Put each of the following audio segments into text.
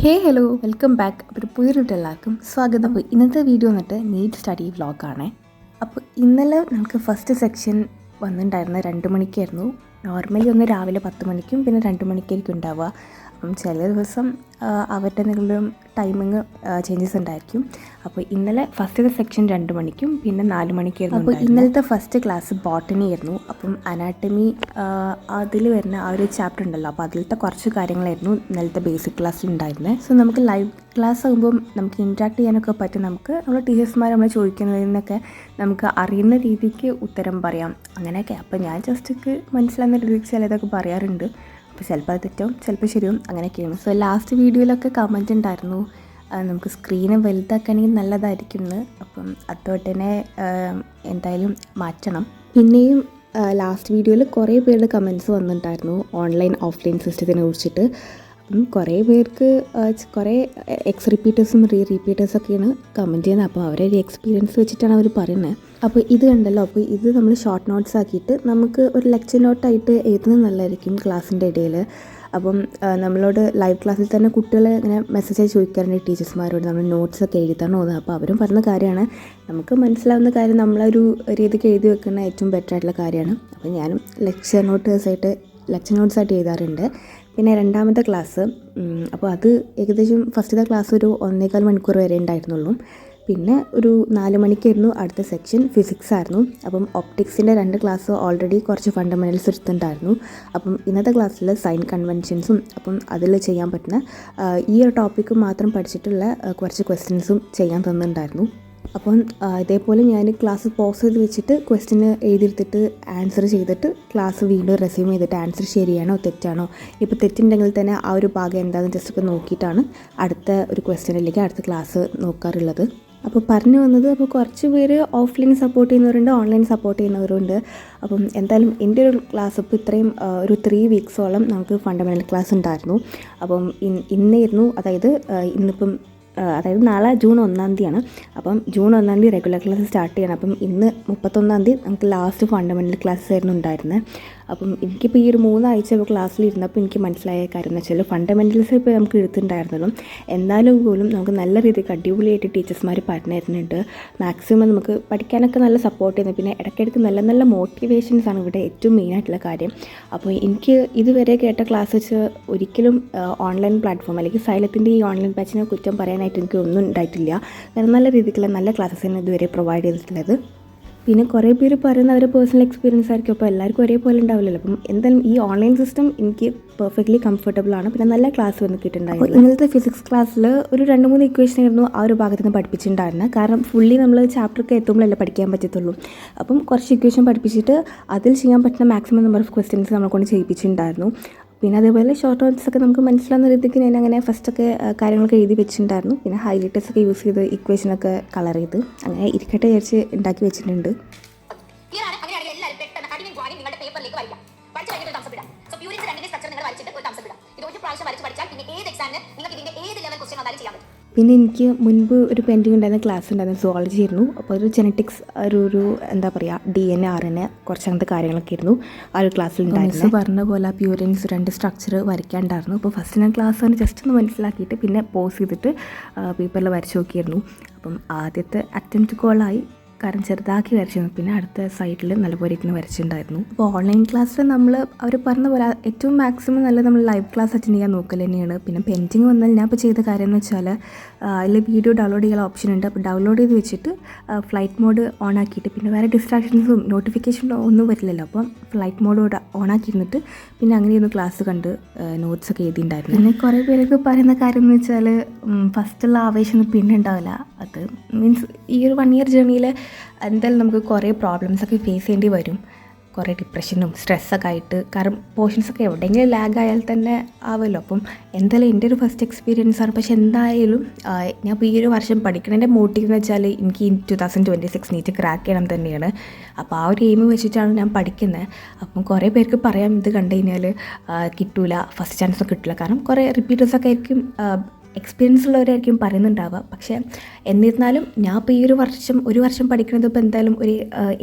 Hello welcome back. അപ്പോൾ പുതിയൊരു എല്ലാവർക്കും സ്വാഗതം. അപ്പോൾ ഇന്നത്തെ വീഡിയോ വന്നിട്ട് നീറ്റ് സ്റ്റഡി വ്ളോഗാണ്. അപ്പോൾ ഇന്നലെ നമുക്ക് ഫസ്റ്റ് സെക്ഷൻ വന്നിട്ടുണ്ടായിരുന്നത് 2 മണിക്കായിരുന്നു. നോർമലി ഒന്ന് രാവിലെ 10 മണിക്കും പിന്നെ 2 മണിക്കായിരിക്കും ഉണ്ടാവുക. അപ്പം ചില ദിവസം അവരുടെ എന്തെങ്കിലും ടൈമിങ് ചേഞ്ചസ് ഉണ്ടായിരിക്കും. അപ്പോൾ ഇന്നലെ ഫസ്റ്റ് സെക്ഷൻ 2 മണിക്കും പിന്നെ 4 മണിക്കായിരുന്നു. അപ്പോൾ ഇന്നലത്തെ ഫസ്റ്റ് ക്ലാസ് ബോട്ടണി ആയിരുന്നു. അപ്പം അനാട്ടമി അതിൽ വരുന്ന ആ ഒരു ചാപ്റ്റർ ഉണ്ടല്ലോ, അപ്പോൾ അതിലത്തെ കുറച്ച് കാര്യങ്ങളായിരുന്നു ഇന്നലത്തെ ബേസിക് ക്ലാസ്സിൽ ഉണ്ടായിരുന്നത്. സോ നമുക്ക് ലൈവ് ക്ലാസ് ആകുമ്പം നമുക്ക് ഇൻട്രാക്ട് ചെയ്യാനൊക്കെ പറ്റും. നമുക്ക് നമ്മുടെ ടീച്ചേഴ്സ്മാർ നമ്മൾ ചോദിക്കുന്നതിനൊക്കെ നമുക്ക് അറിയുന്ന രീതിക്ക് ഉത്തരം പറയാം, അങ്ങനെയൊക്കെ. അപ്പോൾ ഞാൻ ജസ്റ്റ് മനസ്സിലാകുന്ന രീതിക്ക് ചിലതൊക്കെ പറയാറുണ്ട്. അപ്പോൾ ചിലപ്പോൾ അത് തെറ്റും ചിലപ്പോൾ ശരിയും, അങ്ങനെയൊക്കെയാണ്. സോ ലാസ്റ്റ് വീഡിയോയിലൊക്കെ കമൻറ്റ് ഉണ്ടായിരുന്നു നമുക്ക് സ്ക്രീന് വലുതാക്കുകയാണെങ്കിൽ നല്ലതായിരിക്കും എന്ന്. അപ്പം അതുകൊണ്ട് തന്നെ എന്തായാലും മാറ്റണം. പിന്നെയും ലാസ്റ്റ് വീഡിയോയിൽ കുറേ പേരുടെ കമൻറ്റ്സ് വന്നിട്ടുണ്ടായിരുന്നു ഓൺലൈൻ ഓഫ്ലൈൻ സിസ്റ്റത്തിനെ കുറിച്ചിട്ട്. അപ്പം കുറേ പേർക്ക് കുറേ റിപ്പീറ്റേഴ്സും റിപ്പീറ്റേഴ്സൊക്കെയാണ് കമൻറ്റ് ചെയ്യുന്നത്. അപ്പോൾ അവരുടെ ഒരു എക്സ്പീരിയൻസ് വെച്ചിട്ടാണ് അവർ പറയുന്നത്. അപ്പോൾ ഇത് കണ്ടല്ലോ, അപ്പോൾ ഇത് നമ്മൾ ഷോർട്ട് നോട്ട്സ് ആക്കിയിട്ട് നമുക്ക് ഒരു ലെക്ചർ നോട്ടായിട്ട് എഴുതുന്നത് നല്ലതായിരിക്കും ക്ലാസ്സിൻ്റെ ഇടയിൽ. അപ്പം നമ്മളോട് ലൈവ് ക്ലാസ്സിൽ തന്നെ കുട്ടികൾ ഇങ്ങനെ മെസ്സേജായി ചോദിക്കാറുണ്ട് ടീച്ചേഴ്സ്മാരോട്, നമ്മൾ നോട്ട്സൊക്കെ എഴുതാൻ പോകുന്നത്. അപ്പോൾ അവരും പറഞ്ഞ കാര്യമാണ്, നമുക്ക് മനസ്സിലാവുന്ന കാര്യം നമ്മളൊരു രീതിക്ക് എഴുതി വെക്കുന്ന ഏറ്റവും ബെറ്റർ ആയിട്ടുള്ള കാര്യമാണ്. അപ്പോൾ ഞാനും ലെക്ചർ നോട്ട്സായിട്ട് എഴുതാറുണ്ട്. പിന്നെ രണ്ടാമത്തെ ക്ലാസ്, അപ്പോൾ അത് ഏകദേശം ഫസ്റ്റത്തെ ക്ലാസ് ഒരു 1.25 മണിക്കൂർ വരെ ഉണ്ടായിരുന്നുള്ളൂ. പിന്നെ ഒരു 4 മണിക്കായിരുന്നു അടുത്ത സെക്ഷൻ, ഫിസിക്സ് ആയിരുന്നു. അപ്പം ഒപ്റ്റിക്സിൻ്റെ 2 ക്ലാസ് ഓൾറെഡി കുറച്ച് ഫണ്ടമെൻ്റൽസ് എടുത്തിട്ടുണ്ടായിരുന്നു. അപ്പം ഇന്നത്തെ ക്ലാസ്സിൽ സൈൻ കൺവെൻഷൻസും അപ്പം അതിൽ ചെയ്യാൻ പറ്റുന്ന ഈ ഒരു ടോപ്പിക്ക് മാത്രം പഠിച്ചിട്ടുള്ള കുറച്ച് ക്വസ്റ്റ്യൻസും ചെയ്യാൻ തന്നിട്ടുണ്ടായിരുന്നു. അപ്പം ഇതേപോലെ ഞാൻ ക്ലാസ് പോസ് ചെയ്ത് വെച്ചിട്ട് ക്വസ്റ്റ്യന് എഴുതിയെടുത്തിട്ട് ആൻസർ ചെയ്തിട്ട് ക്ലാസ് വീണ്ടും റെസ്യൂം ചെയ്തിട്ട് ആൻസർ ശരിയാണോ തെറ്റാണോ, ഇപ്പോൾ തെറ്റുണ്ടെങ്കിൽ തന്നെ ആ ഒരു ഭാഗം എന്താണെന്ന് ജസ്റ്റ് ഒക്കെ നോക്കിയിട്ടാണ് അടുത്ത ഒരു ക്വസ്റ്റ്യനിലേക്ക് അടുത്ത ക്ലാസ് നോക്കാറുള്ളത്. അപ്പോൾ പറഞ്ഞു വന്നത്, അപ്പോൾ കുറച്ച് പേര് ഓഫ്ലൈൻ സപ്പോർട്ട് ചെയ്യുന്നവരുണ്ട്, ഓൺലൈൻ സപ്പോർട്ട് ചെയ്യുന്നവരുണ്ട്. അപ്പം എന്തായാലും എൻ്റെ ഒരു ക്ലാസ് ഇപ്പോൾ ഇത്രയും ഒരു 3 വീക്സോളം നമുക്ക് ഫണ്ടമെൻ്റൽ ക്ലാസ് ഉണ്ടായിരുന്നു. അപ്പം ഇന്നായിരുന്നു, അതായത് നാളെ ജൂൺ 1-ാം തീയതിയാണ്. അപ്പം ജൂൺ 1-ാം തീയതി റെഗുലർ ക്ലാസ് സ്റ്റാർട്ട് ചെയ്യണം. അപ്പം ഇന്ന് 31-ാം തീയതി നമുക്ക് ലാസ്റ്റ് ഫണ്ടമെൻ്റൽ ക്ലാസ് ആയിരുന്നു ഉണ്ടായിരുന്നത്. അപ്പം എനിക്കിപ്പോൾ ഈ ഒരു 3 ആഴ്ച ക്ലാസ്സിലിരുന്നപ്പോൾ എനിക്ക് മനസ്സിലായ കാര്യം എന്ന് വെച്ചാൽ ഫണ്ടമെൻ്റൽസ് ഇപ്പോൾ നമുക്ക് എടുത്തിട്ടുണ്ടായിരുന്നല്ലോ, എന്നാലും പോലും നമുക്ക് നല്ല രീതിക്ക് അടിപൊളിയായിട്ട് ടീച്ചേഴ്സ്മാർ പറഞ്ഞു തരുന്നുണ്ട്. മാക്സിമം നമുക്ക് പഠിക്കാനൊക്കെ നല്ല സപ്പോർട്ട് ചെയ്യുന്നത്. പിന്നെ ഇടയ്ക്കിടയ്ക്ക് നല്ല നല്ല മോട്ടിവേഷൻസാണ് ഇവിടെ ഏറ്റവും മെയിനായിട്ടുള്ള കാര്യം. അപ്പോൾ എനിക്ക് ഇതുവരെ കേട്ട ക്ലാസ് വെച്ച് ഒരിക്കലും ഓൺലൈൻ പ്ലാറ്റ്ഫോം അല്ലെങ്കിൽ സൈലത്തിൻ്റെ ഈ ഓൺലൈൻ ബാച്ചിനെ കുറ്റം പറയാനായിട്ട് എനിക്ക് ഒന്നും ഉണ്ടായിട്ടില്ല. കാരണം നല്ല രീതിക്കുള്ള നല്ല ക്ലാസ്സസാണ് ഇതുവരെ പ്രൊവൈഡ് ചെയ്തിട്ടുള്ളത്. പിന്നെ കുറേ പേര് പറയുന്ന അവരുടെ പേഴ്സണൽ എക്സ്പീരിയൻസ് ആയിരിക്കും, അപ്പോൾ എല്ലാവർക്കും ഒരേപോലെ ഉണ്ടാവില്ലല്ലോ. അപ്പം എന്തായാലും ഈ ഓൺലൈൻ സിസ്റ്റം എനിക്ക് പെർഫെക്റ്റ്ലി കംഫർട്ടബിൾ ആണ്. പിന്നെ നല്ല ക്ലാസ് വന്ന് കിട്ടുന്നുണ്ടായിരുന്നു. ഇന്നലത്തെ ഫിസിക്സ് ക്ലാസ്സിൽ ഒരു 2-3 ഇക്വേഷൻ ആയിരുന്നു ആ ഒരു ഭാഗത്ത് നിന്ന് പഠിപ്പിച്ചിട്ടുണ്ടായിരുന്നത്. കാരണം ഫുള്ളി നമ്മൾ ചാപ്റ്ററൊക്കെ എത്തുമ്പോഴല്ലേ പഠിക്കാൻ പറ്റത്തുള്ളൂ. അപ്പം കുറച്ച് ഇക്വേഷൻ പഠിപ്പിച്ചിട്ട് അതിൽ ചെയ്യാൻ പറ്റുന്ന മാക്സിമം നമ്പർ ഓഫ് ക്വസ്റ്റ്യൻസ് നമ്മളെ കൊണ്ട് ചെയ്യിപ്പിച്ചിട്ടുണ്ടായിരുന്നു. പിന്നെ അതേപോലെ ഷോർട്ട് നോട്ട്സൊക്കെ നമുക്ക് മനസ്സിലാവുന്ന രീതിക്ക് ഞാൻ അങ്ങനെ ഫസ്റ്റൊക്കെ കാര്യങ്ങളൊക്കെ എഴുതി വെച്ചിട്ടുണ്ടായിരുന്നു. പിന്നെ ഹൈലൈറ്റേഴ്സൊക്കെ യൂസ് ചെയ്ത് ഇക്വേഷനൊക്കെ കളർ ചെയ്ത് അങ്ങനെ ഇരിക്കട്ടെ വിചാരിച്ച് ഉണ്ടാക്കി വെച്ചിട്ടുണ്ട്. പിന്നെ എനിക്ക് മുൻപ് ഒരു പെൻഡിങ് ഉണ്ടായിരുന്ന ക്ലാസ് ഉണ്ടായിരുന്ന സുവോളജി ആയിരുന്നു. അപ്പോൾ ഒരു ജെനറ്റിക്സ് ഒരു എന്താ പറയുക DNA RNA കുറച്ച് അങ്ങനത്തെ കാര്യങ്ങളൊക്കെ ആയിരുന്നു ആ ഒരു ക്ലാസ്സിൽ ഉണ്ടായിരുന്നു. പറഞ്ഞ പോലെ പ്യൂരിൻസ് 2 സ്ട്രക്ചർ വരയ്ക്കാണ്ടായിരുന്നു. അപ്പോൾ ഫസ്റ്റ് ഞാൻ ക്ലാസ് തന്നെ ജസ്റ്റ് ഒന്ന് മനസ്സിലാക്കിയിട്ട് പിന്നെ പോസ് ചെയ്തിട്ട് പേപ്പറിൽ വരച്ച് നോക്കിയിരുന്നു. അപ്പം ആദ്യത്തെ അറ്റംപ്റ്റ് കോളായി, കാരണം ചെറുതാക്കി വരച്ചിരുന്നു. പിന്നെ അടുത്ത സൈഡിൽ നല്ലപോലെ ഇരുന്ന് വരച്ചിട്ടുണ്ടായിരുന്നു. അപ്പോൾ ഓൺലൈൻ ക്ലാസ്സിൽ നമ്മൾ അവർ പറഞ്ഞ പോലെ ഏറ്റവും മാക്സിമം നല്ല നമ്മൾ ലൈവ് ക്ലാസ് അറ്റൻഡ് ചെയ്യാൻ നോക്കൽ തന്നെയാണ്. പിന്നെ പെൻഡിങ് വന്നാൽ ഞാൻ ഇപ്പോൾ ചെയ്ത കാര്യം എന്ന് വെച്ചാൽ അതിൽ വീഡിയോ ഡൗൺലോഡ് ചെയ്യാൻ ഓപ്ഷൻ ഉണ്ട്. അപ്പോൾ ഡൗൺലോഡ് ചെയ്ത് വെച്ചിട്ട് ഫ്ലൈറ്റ് മോഡ് ഓൺ ആക്കിയിട്ട് പിന്നെ വേറെ ഡിസ്ട്രാക്ഷൻസും നോട്ടിഫിക്കേഷനും ഒന്നും വരില്ലല്ലോ. അപ്പം ഫ്ലൈറ്റ് മോഡ് ഓൺ ആക്കിയിരുന്നിട്ട് പിന്നെ അങ്ങനെയൊന്ന് ക്ലാസ് കണ്ട് നോട്ട്സൊക്കെ എഴുതിയിട്ടുണ്ടായിരുന്നു. പിന്നെ കുറേ പേരൊക്കെ പറയുന്ന കാര്യം എന്ന് വെച്ചാൽ ഫസ്റ്റുള്ള ആവേശമൊന്നും പിന്നെ ഉണ്ടാവില്ല. അത് മീൻസ് ഈ ഒരു 1 ഇയർ ജേർണിയിൽ എന്തായാലും നമുക്ക് കുറേ പ്രോബ്ലംസൊക്കെ ഫേസ് ചെയ്യേണ്ടി വരും. കുറേ ഡിപ്രഷനും സ്ട്രെസ്സൊക്കെ ആയിട്ട്, കാരണം പോർഷൻസൊക്കെ എവിടെയെങ്കിലും ലാഗ് ആയാൽ തന്നെ ആവുമല്ലോ. അപ്പം എന്തായാലും എൻ്റെ ഒരു ഫസ്റ്റ് എക്സ്പീരിയൻസാണ്. പക്ഷെ എന്തായാലും ഞാൻ ഇപ്പോൾ ഈ ഒരു വർഷം പഠിക്കണതിൻ്റെ മോട്ടീവ് എന്ന് വെച്ചാൽ എനിക്ക് 2026 നീറ്റ് ക്രാക്ക് ചെയ്യണം തന്നെയാണ്. അപ്പോൾ ആ ഒരു എയിം വെച്ചിട്ടാണ് ഞാൻ പഠിക്കുന്നത്. അപ്പം കുറേ പേർക്ക് പറയാം ഇത് കണ്ടു കഴിഞ്ഞാൽ കിട്ടൂല, ഫസ്റ്റ് ചാൻസ് കിട്ടില്ല, കാരണം കുറേ റിപ്പീറ്റേഴ്സൊക്കെ ആയിരിക്കും എക്സ്പീരിയൻസ് ഉള്ളവരായിരിക്കും പറയുന്നുണ്ടാവുക. പക്ഷേ എന്നിരുന്നാലും ഞാൻ ഇപ്പോൾ ഈ ഒരു വർഷം പഠിക്കുന്നത് ഇപ്പോൾ എന്തായാലും ഒരു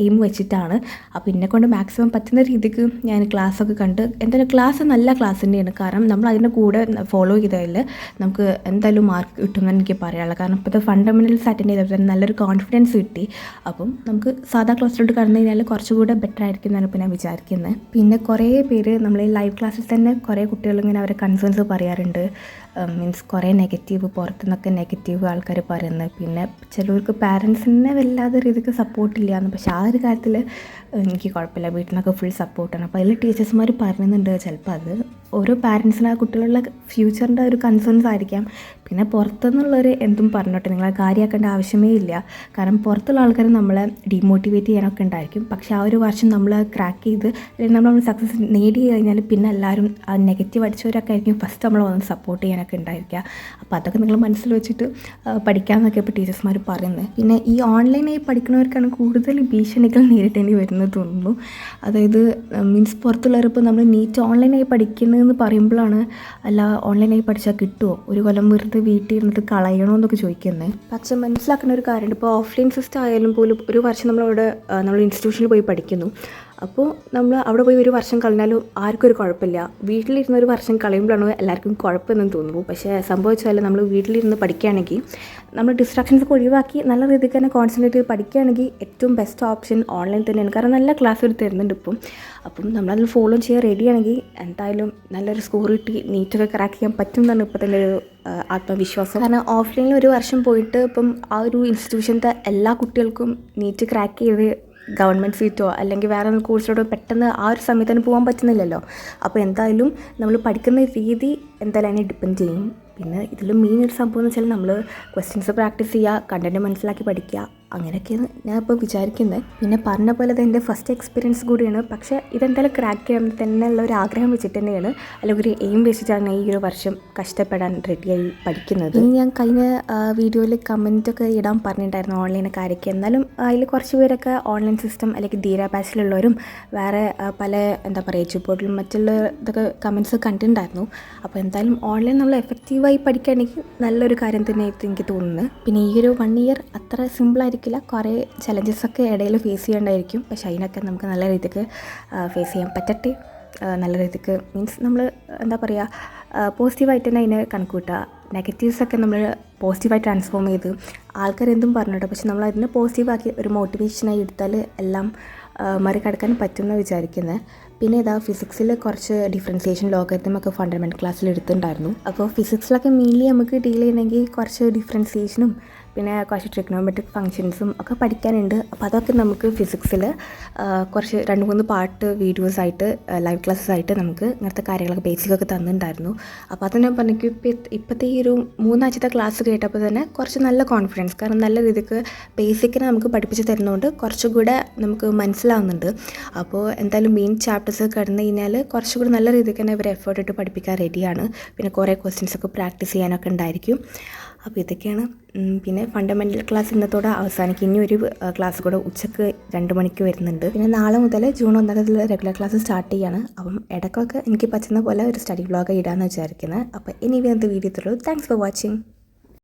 എയിം വെച്ചിട്ടാണ്. അപ്പോൾ എന്നെക്കൊണ്ട് മാക്സിമം പറ്റുന്ന രീതിക്ക് ഞാൻ ക്ലാസ്സൊക്കെ കണ്ട് എന്തായാലും ക്ലാസ് നല്ല ക്ലാസ് തന്നെയാണ്. കാരണം നമ്മൾ അതിൻ്റെ കൂടെ ഫോളോ ചെയ്തതിൽ നമുക്ക് എന്തായാലും മാർക്ക് കിട്ടുമെന്ന് എനിക്ക് പറയാനുള്ളത്. കാരണം ഇപ്പോഴത്തെ ഫണ്ടമെൻ്റൽസ് അറ്റൻഡ് ചെയ്തപ്പോൾ തന്നെ നല്ലൊരു കോൺഫിഡൻസ് കിട്ടി. അപ്പം നമുക്ക് സാധാ ക്ലാസ്സിലോട്ട് കടന്നു കഴിഞ്ഞാൽ കുറച്ചുകൂടെ ബെറ്റർ ആയിരിക്കും എന്നാണ് ഇപ്പോൾ ഞാൻ വിചാരിക്കുന്നത്. പിന്നെ കുറേ പേര് നമ്മൾ ഈ ലൈവ് ക്ലാസ്സിൽ തന്നെ കുറേ കുട്ടികൾ ഇങ്ങനെ അവരെ കൺസേൺസ് പറയാറുണ്ട്. മീൻസ് കുറേ നെഗറ്റീവ് പുറത്തുനിന്നൊക്കെ നെഗറ്റീവ് ആൾക്കാർ പറയുന്നത്. പിന്നെ ചിലവർക്ക് പാരൻസിനെ വല്ലാതെ രീതിക്ക് സപ്പോർട്ടില്ല എന്ന്. പക്ഷേ ആ ഒരു കാര്യത്തിൽ എനിക്ക് കുഴപ്പമില്ല, വീട്ടിൽ നിന്നൊക്കെ ഫുൾ സപ്പോർട്ടാണ്. അപ്പോൾ അതിൽ ടീച്ചേഴ്സ്മാർ പറയുന്നുണ്ട് ചിലപ്പോൾ അത് ഓരോ പാരൻസിന് ആ കുട്ടികളുടെ ഫ്യൂച്ചറിൻ്റെ ഒരു കൺസേൺസ് ആയിരിക്കാം. പിന്നെ പുറത്തുനിന്നുള്ളവർ എന്തും പറഞ്ഞോട്ടെ, നിങ്ങളെ കാര്യമാക്കേണ്ട ആവശ്യമേ ഇല്ല. കാരണം പുറത്തുള്ള ആൾക്കാർ നമ്മളെ ഡീമോട്ടിവേറ്റ് ചെയ്യാനൊക്കെ ഉണ്ടായിരിക്കും. പക്ഷേ ആ ഒരു വർഷം നമ്മൾ ക്രാക്ക് ചെയ്ത് അല്ലെങ്കിൽ നമ്മൾ സക്സസ് നേടി കഴിഞ്ഞാൽ പിന്നെ എല്ലാവരും ആ നെഗറ്റീവ് അടിച്ചവരൊക്കെ ആയിരിക്കും ഫസ്റ്റ് നമ്മൾ വന്ന് സപ്പോർട്ട് ചെയ്യാനൊക്കെ ഉണ്ടായിരിക്കുക. അപ്പോൾ അതൊക്കെ നിങ്ങൾ മനസ്സിൽ വെച്ചിട്ട് പഠിക്കാമെന്നൊക്കെ ഇപ്പോൾ ടീച്ചേഴ്സ്മാർ പറയുന്നത്. പിന്നെ ഈ ഓൺലൈനായി പഠിക്കുന്നവർക്കാണ് കൂടുതൽ ഭീഷണികൾ നേരിടേണ്ടി വരുന്നത് തോന്നുന്നു. അതായത് മീൻസ് പുറത്തുള്ളവരിപ്പോൾ നമ്മൾ നീറ്റ് ഓൺലൈനായി പഠിക്കുന്നതെന്ന് പറയുമ്പോഴാണ് അല്ല ഓൺലൈനായി പഠിച്ചാൽ കിട്ടുമോ, ഒരു കൊല്ലം വെറുതെ വീട്ടിൽ ഇരുന്നിട്ട് കളയണോ എന്നൊക്കെ ചോദിക്കുന്നത്. പക്ഷെ മനസ്സിലാക്കുന്ന ഒരു കാര്യമുണ്ട്, ഇപ്പോൾ ഓഫ്ലൈൻ സിസ്റ്റം ആയാലും പോലും ഒരു വർഷം നമ്മൾ ഇൻസ്റ്റിറ്റ്യൂഷനിൽ പോയി പഠിക്കുന്നു. അപ്പോൾ നമ്മൾ അവിടെ പോയി ഒരു വർഷം കളഞ്ഞാലും ആർക്കും ഒരു കുഴപ്പമില്ല. വീട്ടിലിരുന്ന് ഒരു വർഷം കളയുമ്പോഴാണ് എല്ലാവർക്കും കുഴപ്പമെന്ന് തോന്നുന്നു. പക്ഷേ സംഭവിച്ചാൽ നമ്മൾ വീട്ടിലിരുന്ന് പഠിക്കുകയാണെങ്കിൽ നമ്മൾ ഡിസ്ട്രാക്ഷൻസ് ഒക്കെ ഒഴിവാക്കി നല്ല രീതിക്ക് തന്നെ കോൺസെൻട്രേറ്റ് ചെയ്ത് പഠിക്കുകയാണെങ്കിൽ ഏറ്റവും ബെസ്റ്റ് ഓപ്ഷൻ ഓൺലൈൻ തന്നെയാണ്. കാരണം നല്ല ക്ലാസ് ഒരു തരുന്നുണ്ട് ഇപ്പം. അപ്പം നമ്മളതിൽ ഫോളോ ചെയ്യാൻ റെഡിയാണെങ്കിൽ എന്തായാലും നല്ലൊരു സ്കോർ കിട്ടി നീറ്റൊക്കെ ക്രാക്ക് ചെയ്യാൻ പറ്റും എന്നാണ് ഇപ്പോൾ തന്നെ ഒരു ആത്മവിശ്വാസം. കാരണം ഓഫ്ലൈനിൽ ഒരു വർഷം പോയിട്ട് ഇപ്പം ആ ഒരു ഇൻസ്റ്റിറ്റ്യൂഷൻ്റെ എല്ലാ കുട്ടികൾക്കും നീറ്റ് ക്രാക്ക് ചെയ്ത് ഗവൺമെൻറ് സീറ്റോ അല്ലെങ്കിൽ വേറെ കോഴ്സിലോട്ടോ പെട്ടെന്ന് ആ ഒരു സമയത്ത് തന്നെ പോകാൻ പറ്റുന്നില്ലല്ലോ. അപ്പോൾ എന്തായാലും നമ്മൾ പഠിക്കുന്ന രീതി എന്തായാലും അതിനെ ഡിപ്പെൻഡ് ചെയ്യും. പിന്നെ ഇതിൽ മെയിൻ ഒരു സംഭവം എന്ന് വെച്ചാൽ നമ്മൾ ക്വസ്റ്റ്യൻസ് പ്രാക്ടീസ് ചെയ്യുക, കണ്ടൻറ്റ് മനസ്സിലാക്കി പഠിക്കുക, അങ്ങനെയൊക്കെയാണ് ഞാൻ ഇപ്പോൾ വിചാരിക്കുന്നത്. പിന്നെ പറഞ്ഞ പോലെ അത് എൻ്റെ ഫസ്റ്റ് എക്സ്പീരിയൻസ് കൂടിയാണ്. പക്ഷേ ഇതെന്തായാലും ക്രാക്ക് ചെയ്യാൻ തന്നെയുള്ള ഒരു ആഗ്രഹം വെച്ചിട്ട് തന്നെയാണ്, അല്ലെങ്കിൽ ഒരു എയിം വെച്ചിട്ടാണ് ഈ ഒരു വർഷം കഷ്ടപ്പെടാൻ റെഡിയായി പഠിക്കുന്നത്. ഇനി ഞാൻ കഴിഞ്ഞ വീഡിയോയിൽ കമൻറ്റൊക്കെ ഇടാൻ പറഞ്ഞിട്ടുണ്ടായിരുന്നു ഓൺലൈൻ കാര്യമൊക്കെ. എന്നാലും അതിൽ കുറച്ച് പേരൊക്കെ ഓൺലൈൻ സിസ്റ്റം അല്ലെങ്കിൽ ധീര ബാച്ചിലുള്ളവരും വേറെ പല എന്താ പറയുക എച്ചുപോർട്ടിലും മറ്റുള്ള ഇതൊക്കെ കമൻറ്റ്സ് കണ്ടിട്ടുണ്ടായിരുന്നു. അപ്പോൾ എന്തായാലും ഓൺലൈൻ നമ്മൾ എഫക്റ്റീവായി പഠിക്കുകയാണെങ്കിൽ നല്ലൊരു കാര്യം തന്നെയായിട്ട് എനിക്ക് തോന്നുന്നത്. പിന്നെ ഈ ഒരു 1 ഇയർ അത്ര സിമ്പിളായിരിക്കില്ല, കുറേ ചലഞ്ചസൊക്കെ ഇടയിൽ ഫേസ് ചെയ്യേണ്ടായിരിക്കും. പക്ഷേ അതിനൊക്കെ നമുക്ക് നല്ല രീതിക്ക് ഫേസ് ചെയ്യാൻ പറ്റട്ടെ. നല്ല രീതിക്ക് മീൻസ് നമ്മൾ എന്താ പറയുക പോസിറ്റീവായിട്ട് തന്നെ അതിനെ കണക്ക് കൂട്ടുക. നെഗറ്റീവ്സൊക്കെ നമ്മൾ പോസിറ്റീവായി ട്രാൻസ്ഫോം ചെയ്ത് ആൾക്കാരെന്തും പറഞ്ഞിട്ട് പക്ഷെ നമ്മൾ അതിനെ പോസിറ്റീവാക്കി ഒരു മോട്ടിവേഷനായി എടുത്താൽ എല്ലാം മറികടക്കാൻ പറ്റുമെന്ന് വിചാരിക്കുന്നത്. പിന്നെ ഇതാ ഫിസിക്സിൽ കുറച്ച് ഡിഫറൻസിയേഷൻ ലോഗരിതമൊക്കെ ഫണ്ടമെൻ്റൽ ക്ലാസ്സിൽ എടുത്തിട്ടുണ്ടായിരുന്നു. അപ്പോൾ ഫിസിക്സിലൊക്കെ മെയിൻലി നമുക്ക് ഡീൽ ചെയ്യണമെങ്കിൽ കുറച്ച് ഡിഫറൻസിയേഷനും പിന്നെ കുറച്ച് ട്രിഗ്നോമെട്രിക് ഫങ്ഷൻസും ഒക്കെ പഠിക്കാനുണ്ട്. അപ്പോൾ അതൊക്കെ നമുക്ക് ഫിസിക്സിൽ കുറച്ച് 2-3 പാർട്ട് വീഡിയോസായിട്ട് ലൈവ് ക്ലാസ്സസ് ആയിട്ട് നമുക്ക് ഇങ്ങനത്തെ കാര്യങ്ങളൊക്കെ ബേസിക്കൊക്കെ തന്നിട്ടുണ്ടായിരുന്നു. അപ്പോൾ അത് ഞാൻ പറഞ്ഞു ഇപ്പോഴത്തെ ഈ ഒരു 3 ആഴ്ചത്തെ ക്ലാസ് കേട്ടപ്പോൾ തന്നെ കുറച്ച് നല്ല കോൺഫിഡൻസ്, കാരണം നല്ല രീതിക്ക് ബേസിക്കിനെ നമുക്ക് പഠിപ്പിച്ച് തരുന്നതുകൊണ്ട് കുറച്ചുകൂടെ നമുക്ക് മനസ്സിലാവുന്നുണ്ട്. അപ്പോൾ എന്തായാലും മെയിൻ ചാപ്റ്റേഴ്സ് കടന്നു കഴിഞ്ഞാൽ കുറച്ചുകൂടി നല്ല രീതിക്ക് തന്നെ ഇവർ എഫേർട്ട് ഇട്ട് പഠിപ്പിക്കാൻ റെഡിയാണ്. പിന്നെ കുറേ ക്വസ്റ്റ്യൻസൊക്കെ പ്രാക്ടീസ് ചെയ്യാനൊക്കെ ഉണ്ടായിരിക്കും. അപ്പോൾ ഇതൊക്കെയാണ്. പിന്നെ ഫണ്ടമെൻ്റൽ ക്ലാസ് ഇന്നത്തോടെ അവസാനിക്കും. ഇനി ഒരു ക്ലാസ് കൂടെ ഉച്ചക്ക് 2 മണിക്ക് വരുന്നുണ്ട്. പിന്നെ നാളെ മുതൽ ജൂൺ 1 റെഗുലർ ക്ലാസ് സ്റ്റാർട്ട് ചെയ്യാണ്. അപ്പം ഇടയ്ക്കൊക്കെ എനിക്ക് പറ്റുന്ന പോലെ ഒരു സ്റ്റഡി വ്ളോഗ് ഇടാമെന്ന് വിചാരിക്കുന്നത്. അപ്പോൾ ഇനി ഇന്നത്തെ വീഡിയോ ഇത്രയുള്ളൂ. Thanks for watching.